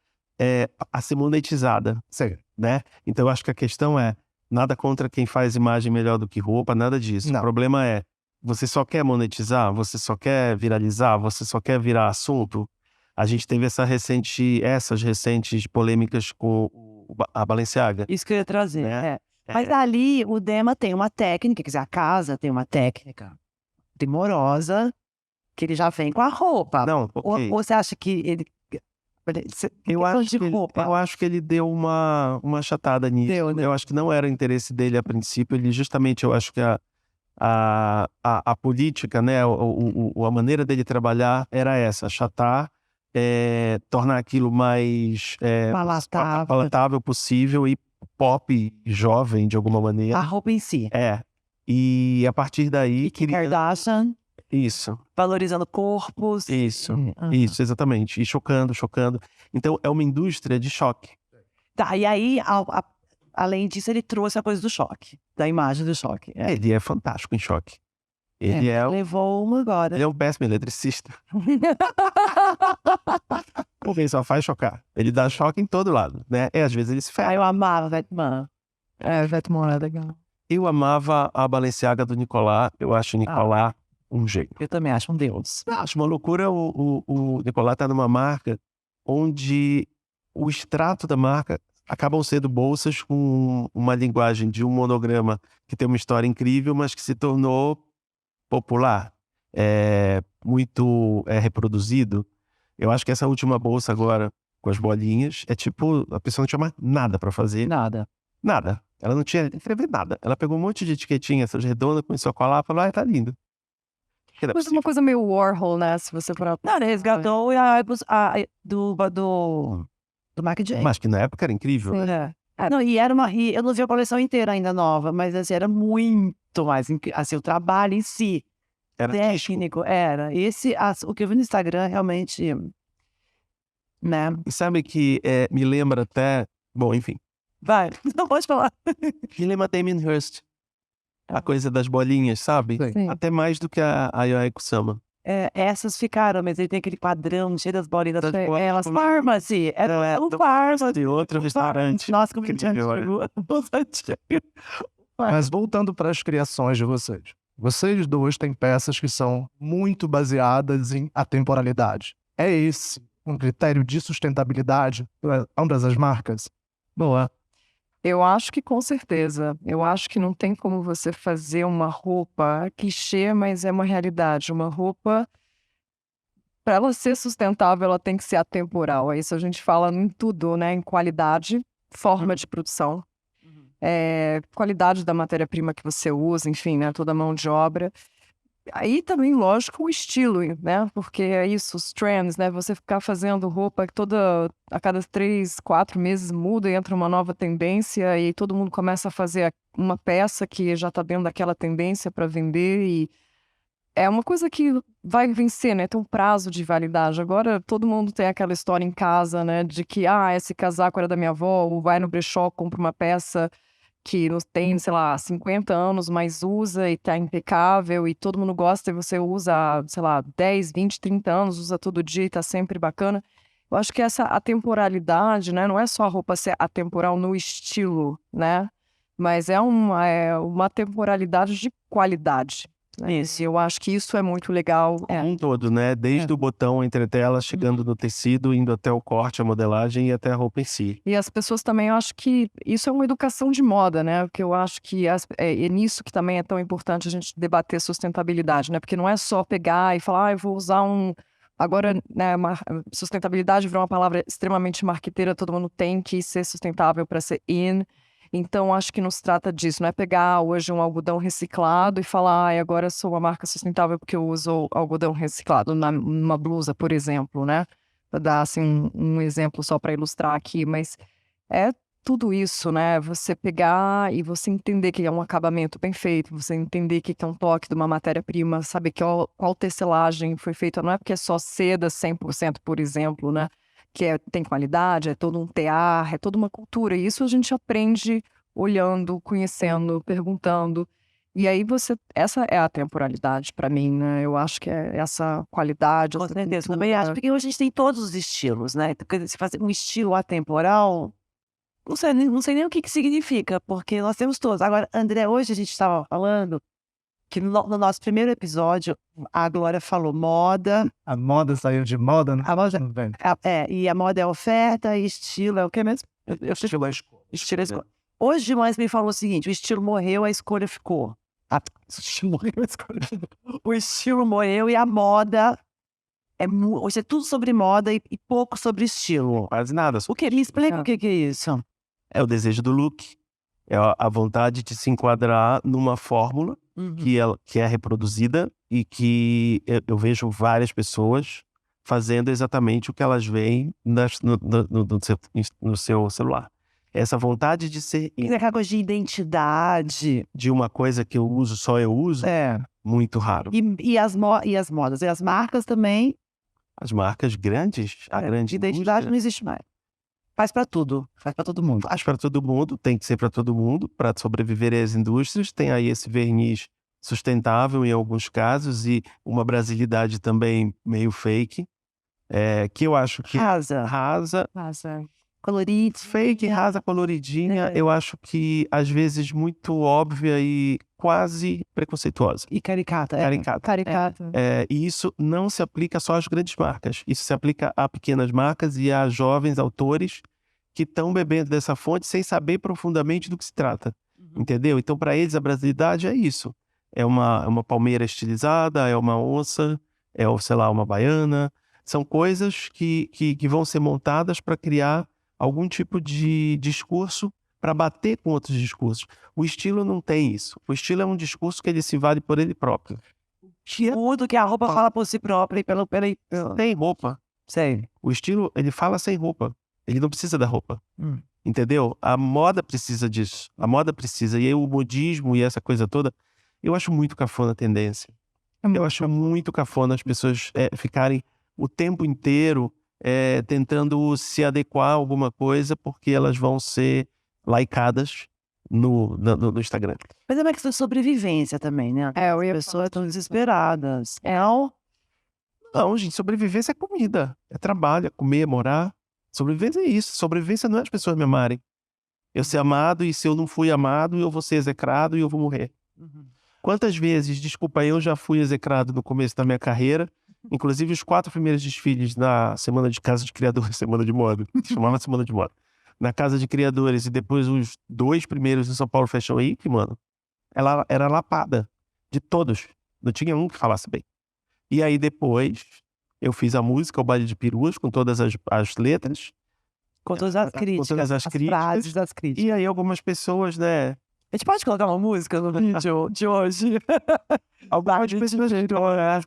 a ser monetizada, Sim. né? Então, eu acho que a questão é nada contra quem faz imagem melhor do que roupa, nada disso. Não. O problema é, você só quer monetizar, você só quer viralizar, você só quer virar assunto. A gente teve essas recentes polêmicas com a Balenciaga. Isso que eu ia trazer, Né? Mas ali o Dema tem uma técnica, quer dizer, a casa tem uma técnica primorosa que ele já vem com a roupa. Não, ok. Ou você acha que ele... Eu acho que ele deu uma achatada nisso. Deu, né? Eu acho que não era o interesse dele a princípio. Ele justamente, eu acho que a política, né, a maneira dele trabalhar era essa, achatar, tornar aquilo mais palatável possível e pop e jovem de alguma maneira. A roupa em si. E a partir daí... Kardashian, Isso. valorizando corpos. Isso, exatamente. E chocando. Então, é uma indústria de choque. Tá, e aí, além disso, ele trouxe a coisa do choque, da imagem do choque. Ele é fantástico em choque. Ele Levou uma agora. Ele é um péssimo eletricista. Porque ele só faz chocar. Ele dá choque em todo lado, né? Às vezes ele se ferra. Eu amava Vetman. Vetman é legal. Eu amava a Balenciaga do Nicolás. Eu acho o Nicolás um gênio. Eu também acho um deus. Eu acho uma loucura o Nicolás tá numa marca onde o extrato da marca acabam sendo bolsas com uma linguagem de um monograma que tem uma história incrível, mas que se tornou popular, muito reproduzido. Eu acho que essa última bolsa agora, com as bolinhas, tipo, a pessoa não tinha mais nada para fazer. Nada. Nada. Ela não tinha escrever nada. Ela pegou um monte de etiquetinha, essas redondas, começou a colar e falou, tá lindo. Mas é uma coisa meio Warhol, né? Se você for... Não, ele resgatou do Mark Jacobs. Mas que na época era incrível. Sim. Não, e era eu não vi a coleção inteira ainda nova, mas assim, era muito mais assim, o trabalho em si. Era técnico, era. O que eu vi no Instagram realmente, né? E sabe que me lembra até... Bom, enfim. Vai, não pode falar. Me lembra Damien Hirst. A coisa das bolinhas, sabe? Sim. Até mais do que a Yayoi Kusama. Essas ficaram, mas ele tem aquele padrão cheio das bolinhas. Elas Pharmacy. Era um Pharmacy. De outro restaurante. Nossa, como Incrível, Mas voltando para as criações de vocês. Vocês dois têm peças que são muito baseadas em atemporalidade. É esse um critério de sustentabilidade para ambas as marcas? Boa. Eu acho que com certeza. Eu acho que não tem como você fazer uma roupa clichê, mas é uma realidade. Uma roupa, para ela ser sustentável, ela tem que ser atemporal. Isso a gente fala em tudo, né? Em qualidade, forma de produção, qualidade da matéria-prima que você usa, enfim, né? Toda a mão de obra. Aí também, lógico, o estilo, né? Porque é isso, os trends, né? Você ficar fazendo roupa a cada 3, 4 meses muda e entra uma nova tendência e todo mundo começa a fazer uma peça que já tá dentro daquela tendência para vender e é uma coisa que vai vencer, né? Tem um prazo de validade. Agora todo mundo tem aquela história em casa, né? De que, esse casaco era da minha avó, ou vai no brechó, compra uma peça que tem, sei lá, 50 anos, mas usa e tá impecável e todo mundo gosta e você usa, sei lá, 10, 20, 30 anos, usa todo dia e tá sempre bacana. Eu acho que essa atemporalidade, né, não é só a roupa ser atemporal no estilo, né, mas é uma temporalidade de qualidade. Né? Isso. E eu acho que isso é muito legal. Um todo, né? Desde o botão entre telas, chegando no tecido, indo até o corte, a modelagem e até a roupa em si. E as pessoas também, eu acho que isso é uma educação de moda, né? Porque eu acho que é nisso que também é tão importante a gente debater sustentabilidade, né? Porque não é só pegar e falar, eu vou usar Agora, né, sustentabilidade virou uma palavra extremamente marqueteira, todo mundo tem que ser sustentável para ser in. Então, acho que não se trata disso, não é pegar hoje um algodão reciclado e falar, agora eu sou uma marca sustentável porque eu uso algodão reciclado numa blusa, por exemplo, né? Para dar assim, um exemplo só para ilustrar aqui, mas é tudo isso, né? Você pegar e você entender que é um acabamento bem feito, você entender que é um toque de uma matéria-prima, saber qual tecelagem foi feita, não é porque é só seda 100%, por exemplo, né? Que tem qualidade, é todo um tear, é toda uma cultura. E isso a gente aprende olhando, conhecendo, perguntando. E aí essa é a temporalidade para mim, né? Eu acho que é essa qualidade, Com essa certeza, cultura. também acho, porque hoje a gente tem todos os estilos, né? Então, quer dizer, se fazer um estilo atemporal, não sei nem o que significa, porque nós temos todos. Agora, André, hoje a gente estava falando que no nosso primeiro episódio, a Glória falou moda. A moda saiu de moda, né? A moda, Vem. e a moda é oferta, e estilo é o que mesmo? Estilo é escolha. Estilo é escolha. Hoje de manhã me falou o seguinte: o estilo morreu, a escolha ficou. O estilo morreu, a escolha ficou. O estilo morreu e a moda hoje é tudo sobre moda e pouco sobre estilo. Quase nada. O que? Me explica o que é isso. É o desejo do look. É a vontade de se enquadrar numa fórmula que é reproduzida e que eu vejo várias pessoas fazendo exatamente o que elas veem no seu celular. Essa vontade de ser Aquela coisa de identidade. de uma coisa que eu uso, só eu uso, muito raro. E as modas. E as marcas também. As marcas grandes, a grande Identidade não existe mais. Faz para tudo. Faz para todo mundo. faz para todo mundo, tem que ser para todo mundo, para sobreviver às indústrias. Tem aí esse verniz sustentável em alguns casos e uma brasilidade também meio fake, que eu acho que Rasa. Colorido. fake, rasa, coloridinha, eu acho que às vezes muito óbvia e quase preconceituosa. E caricata. Caricata. E isso não se aplica só às grandes marcas. Isso se aplica a pequenas marcas e a jovens autores que estão bebendo dessa fonte sem saber profundamente do que se trata. Entendeu? Então, para eles, a brasilidade é isso. É uma palmeira estilizada, é uma onça, sei lá, uma baiana. São coisas que vão ser montadas para criar algum tipo de discurso para bater com outros discursos. O estilo não tem isso. O estilo é um discurso que ele se vale por ele próprio. Tudo que a roupa fala por si própria e pelo... Sem roupa. Sei. O estilo, ele fala sem roupa. Ele não precisa da roupa. Entendeu? A moda precisa disso. A moda precisa. E aí o modismo e essa coisa toda, eu acho muito cafona a tendência. Eu acho muito cafona as pessoas ficarem o tempo inteiro tentando se adequar a alguma coisa porque elas vão ser likeadas no Instagram. Mas é uma questão de sobrevivência também, né? As pessoas estão desesperadas. Não, gente, sobrevivência é comida. É trabalho, é comer, é morar. Sobrevivência é isso. Sobrevivência não é as pessoas me amarem. Eu ser amado e se eu não fui amado, eu vou ser execrado e eu vou morrer. Quantas vezes, desculpa, eu já fui execrado no começo da minha carreira, inclusive os 4 primeiros desfiles da Semana de Casa de Criadores, Semana de Moda, chamava Semana de Moda, na Casa de Criadores e depois os 2 primeiros do São Paulo Fashion Week, mano, ela era lapada de todos, não tinha um que falasse bem. E aí depois eu fiz a música, o Baile de Peruas, com todas as letras. Com todas as críticas. Com todas as críticas. frases das críticas. E aí algumas pessoas, né, A gente pode colocar uma música no vídeo de hoje?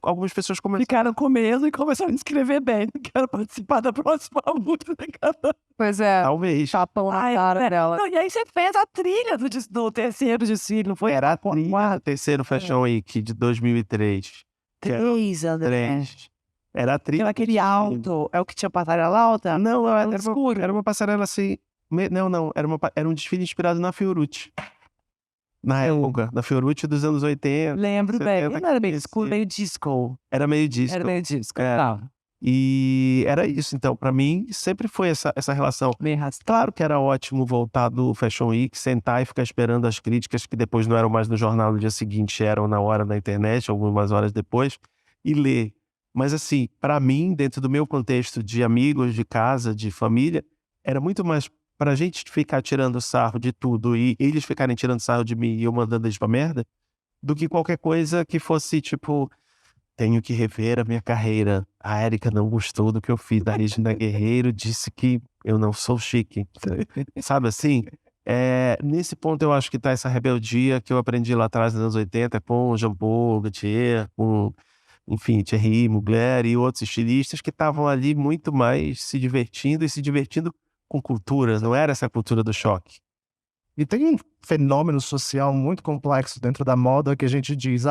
Algumas pessoas começaram. Ficaram com medo e começaram a escrever bem. Quero participar da próxima música. Pois é, Talvez. tapão na cara dela. Não, e aí você fez a trilha do terceiro desfile, não foi? Era a trilha do terceiro Fashion Week de 2003. Três, André. 3. Era a trilha. Era aquele alto. É o que tinha passarela alta? Não, era escuro. uma passarela assim. Não. Era um desfile inspirado na Fiorucci. Na época, na Fiorucci dos anos 80. Lembro bem. 70, Não era meio 15. escuro, meio disco. Era meio disco. Era meio disco. É. Tá. E era isso. Então, pra mim, sempre foi essa relação. Meio rastro. Claro que era ótimo voltar do Fashion Week, sentar e ficar esperando as críticas que depois não eram mais no jornal no dia seguinte, eram na hora na internet, algumas horas depois, e ler. Mas assim, pra mim, dentro do meu contexto de amigos, de casa, de família, era muito mais pra gente ficar tirando sarro de tudo e eles ficarem tirando sarro de mim e eu mandando eles pra merda, do que qualquer coisa que fosse tipo, tenho que rever a minha carreira. A Érica não gostou do que eu fiz. A Regina Guerreiro disse que eu não sou chique. Sabe assim? Nesse ponto eu acho que tá essa rebeldia que eu aprendi lá atrás nos anos 80 com o Jean Paul Gaultier, com, enfim, Thierry Mugler e outros estilistas que estavam ali muito mais se divertindo e se divertindo com cultura. Não era essa cultura do choque. E tem um fenômeno social muito complexo dentro da moda que a gente diz,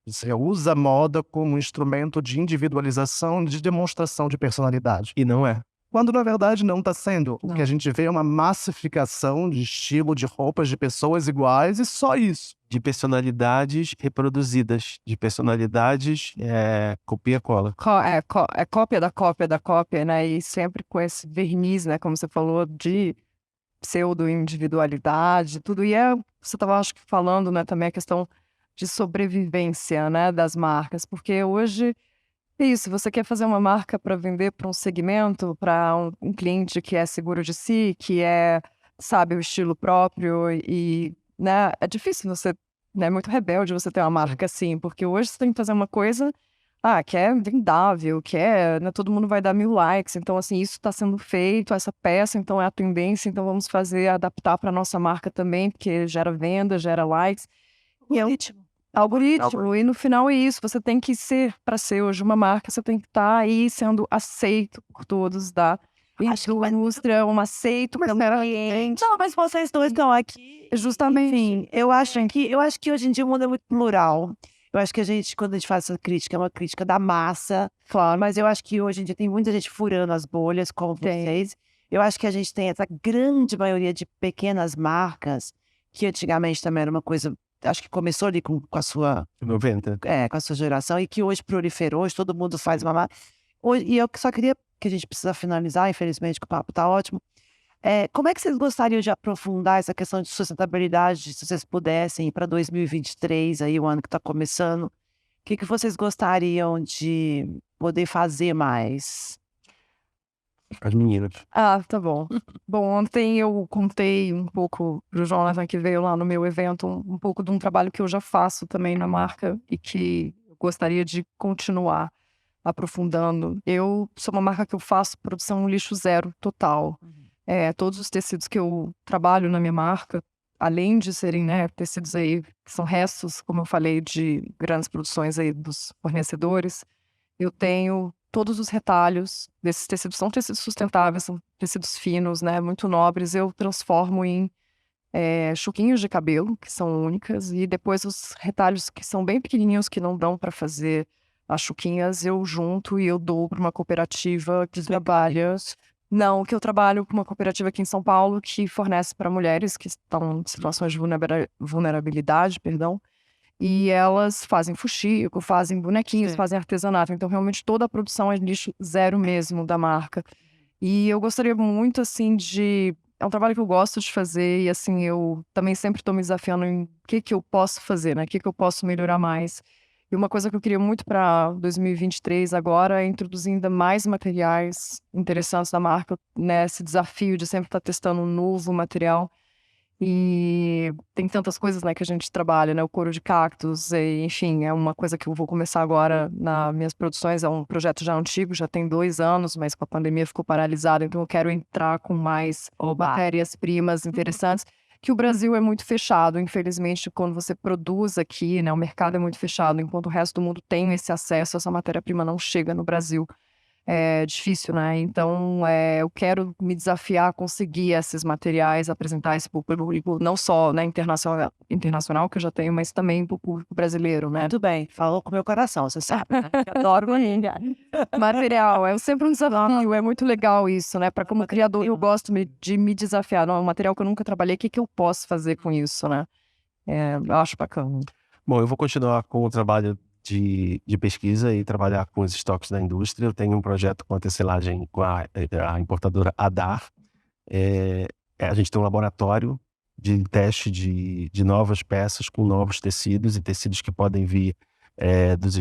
você usa a moda como um instrumento de individualização, de demonstração de personalidade. E não é. Quando, na verdade, não está sendo. O Não. que a gente vê é uma massificação de estilo, de roupas, de pessoas iguais e só isso. De personalidades reproduzidas. De personalidades copia-cola. É cópia da cópia da cópia, né? E sempre com esse verniz, né? Como você falou, de pseudo-individualidade, tudo. E você estava, acho que, falando, né, também a questão de sobrevivência, né, das marcas. Porque hoje, é isso, você quer fazer uma marca para vender para um segmento, para um cliente que é seguro de si, que sabe, o estilo próprio e, né, é difícil você, né, muito rebelde você ter uma marca assim, porque hoje você tem que fazer uma coisa, que é vendável, né, todo mundo vai dar 1000 likes, então, assim, isso está sendo feito, essa peça, então, é a tendência, então vamos adaptar para nossa marca também, porque gera venda, gera likes. E algoritmo. E no final é isso, você tem que para ser hoje uma marca, você tem que estar aí sendo aceito por todos da indústria, aceito pelo cliente. Não, mas vocês dois estão aqui. Justamente. Enfim, eu acho que hoje em dia o mundo é muito plural. Eu acho que quando a gente faz essa crítica, é uma crítica da massa. Claro. Mas eu acho que hoje em dia tem muita gente furando as bolhas, como vocês. Eu acho que a gente tem essa grande maioria de pequenas marcas, que antigamente também era uma coisa, acho que começou ali com a sua... 90. com a sua geração, e que hoje proliferou, hoje todo mundo faz uma marca. E eu só queria, que a gente precisa finalizar, infelizmente, que o papo tá ótimo. Como é que vocês gostariam de aprofundar essa questão de sustentabilidade, se vocês pudessem ir para 2023, aí, o ano que está começando? O que vocês gostariam de poder fazer mais? As meninas. Tá bom. Bom, ontem eu contei um pouco pro Jonathan, que veio lá no meu evento, um pouco de um trabalho que eu já faço também na marca e que eu gostaria de continuar aprofundando. Eu sou uma marca que eu faço produção lixo zero total. Todos os tecidos que eu trabalho na minha marca, além de serem, né, tecidos aí que são restos, como eu falei, de grandes produções aí dos fornecedores, eu tenho todos os retalhos desses tecidos. São tecidos sustentáveis, são tecidos finos, né, muito nobres. Eu transformo em chuquinhos de cabelo, que são únicas, e depois os retalhos que são bem pequenininhos, que não dão para fazer as chuquinhas, eu junto e eu dou para uma cooperativa que trabalha... Não, que eu trabalho com uma cooperativa aqui em São Paulo que fornece para mulheres que estão em situações de vulnerabilidade, e elas fazem fuxico, fazem bonequinhos, fazem artesanato. Então, realmente, toda a produção é lixo zero mesmo da marca. E eu gostaria muito, assim, é um trabalho que eu gosto de fazer e, assim, eu também sempre estou me desafiando em o que eu posso fazer, né? O que eu posso melhorar mais. E uma coisa que eu queria muito para 2023 agora é introduzir ainda mais materiais interessantes da marca, né? Esse desafio de sempre estar testando um novo material. E tem tantas coisas, né, que a gente trabalha, né? O couro de cactos, enfim, é uma coisa que eu vou começar agora nas minhas produções. É um projeto já antigo, já tem 2 anos, mas com a pandemia ficou paralisado. Então eu quero entrar com mais matérias-primas interessantes. que o Brasil é muito fechado. Infelizmente, quando você produz aqui, né, o mercado é muito fechado, enquanto o resto do mundo tem esse acesso, essa matéria-prima não chega no Brasil. É difícil, né? Então, eu quero me desafiar a conseguir esses materiais, apresentar esse público, não só, né, internacional, que eu já tenho, mas também para o público brasileiro, né? Muito bem, falou com o meu coração, você sabe, né? Eu adoro Material, é sempre um desafio, é muito legal isso, né? Para como criador, eu gosto de me desafiar. Não, é um material que eu nunca trabalhei, o que eu posso fazer com isso, né? Eu acho bacana. Bom, eu vou continuar com o trabalho de pesquisa e trabalhar com os estoques da indústria. Eu tenho um projeto com a tecelagem com a importadora Adar. A gente tem um laboratório de teste de novas peças com novos tecidos e tecidos que podem vir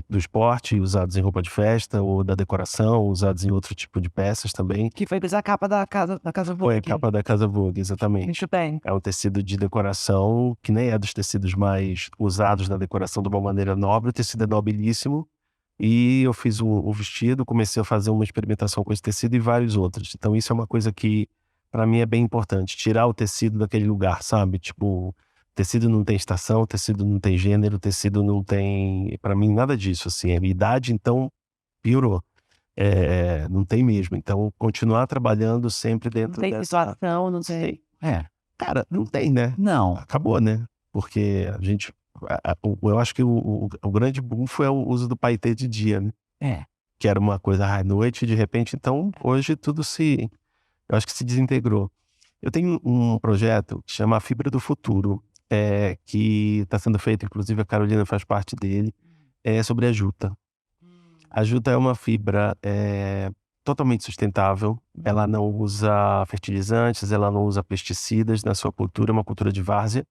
do esporte, usados em roupa de festa, ou da decoração, usados em outro tipo de peças também. Que foi a capa da Casa Vogue. Foi a capa da Casa Vogue, exatamente. Muito bem. É um tecido de decoração que nem é dos tecidos mais usados na decoração de uma maneira nobre. O tecido é nobilíssimo. E eu fiz o vestido, comecei a fazer uma experimentação com esse tecido e vários outros. Então isso é uma coisa que, para mim, é bem importante. Tirar o tecido daquele lugar, sabe? Tipo, tecido não tem estação, tecido não tem gênero, tecido não tem... Para mim, nada disso, assim. A minha idade, então, piorou. Não tem mesmo. Então, continuar trabalhando sempre dentro Não tem dessa... situação, não sei. Cara, não tem, né? Não. Acabou, né? Porque a gente... Eu acho que o grande boom foi o uso do paetê de dia, né? Que era uma coisa à noite, de repente. Então, hoje tudo eu acho que se desintegrou. Eu tenho um projeto que chama Fibra do Futuro, que está sendo feito, inclusive a Carolina faz parte dele, sobre a juta. A juta é uma fibra totalmente sustentável, ela não usa fertilizantes, ela não usa pesticidas na sua cultura, é uma cultura de várzea.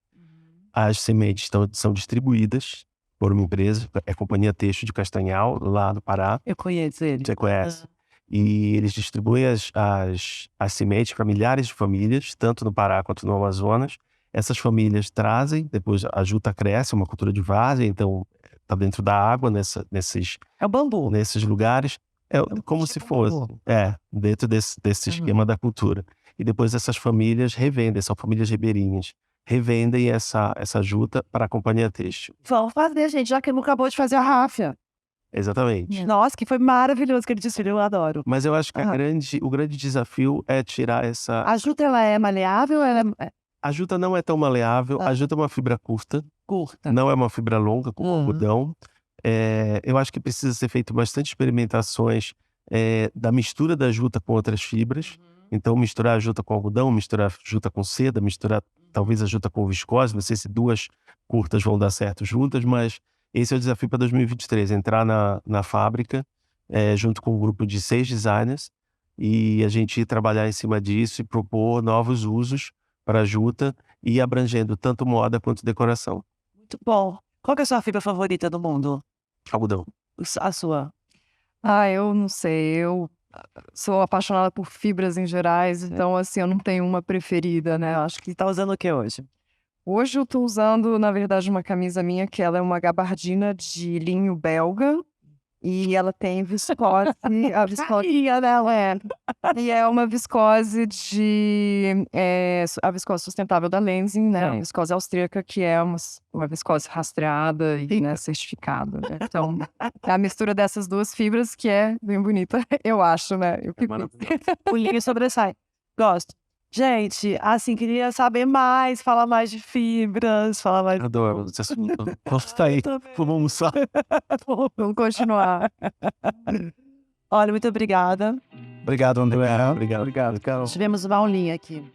As sementes são distribuídas por uma empresa, é a Companhia Têxtil de Castanhal, lá no Pará. Eu conheço ele. Você conhece? E eles distribuem as sementes para milhares de famílias, tanto no Pará quanto no Amazonas. Essas famílias trazem, depois a juta cresce, é uma cultura de várzea, então está dentro da água nesses... É o bambu. Nesses lugares. É como se fosse. Dentro desse esquema da cultura. E depois essas famílias revendem, são famílias ribeirinhas. Revendem essa juta para a Companhia Têxtil. Vamos fazer, gente, já que ele acabou de fazer a ráfia. Exatamente. Nossa, que foi maravilhoso que ele disse, eu adoro. Mas eu acho que o grande desafio é tirar essa... A juta, ela é maleável ou ela é A juta não é tão maleável, a juta é uma fibra curta, curta? não é uma fibra longa, como o algodão. Eu acho que precisa ser feito bastante experimentações da mistura da juta com outras fibras. Então, misturar a juta com algodão, misturar a juta com seda, misturar talvez a juta com viscose. Não sei se duas curtas vão dar certo juntas, mas esse é o desafio para 2023. Entrar na fábrica, junto com um grupo de 6 designers, e a gente ir trabalhar em cima disso e propor novos usos para a juta e abrangendo tanto moda quanto decoração. Muito bom. Qual que é a sua fibra favorita do mundo? Algodão. A sua? Eu não sei, eu sou apaixonada por fibras em gerais, então assim, eu não tenho uma preferida, né? Acho que Você tá usando o que hoje? hoje eu tô usando, na verdade, uma camisa minha que ela é uma gabardina de linho belga e ela tem viscose, a viscose dela e é uma viscose a viscose sustentável da Lenzing, né? A viscose austríaca, que é uma viscose rastreada e, né, certificada, né? Então, é a mistura dessas duas fibras que é bem bonita, eu acho, né? O linho sobressai. Gosto. Gente, assim, queria saber mais, falar mais de fibras, falar mais... Adoro esse assunto. Posso estar aí, vamos almoçar. Vamos continuar. Olha, muito obrigada. Obrigado, André. Obrigado, Carol. Tivemos uma aulinha aqui.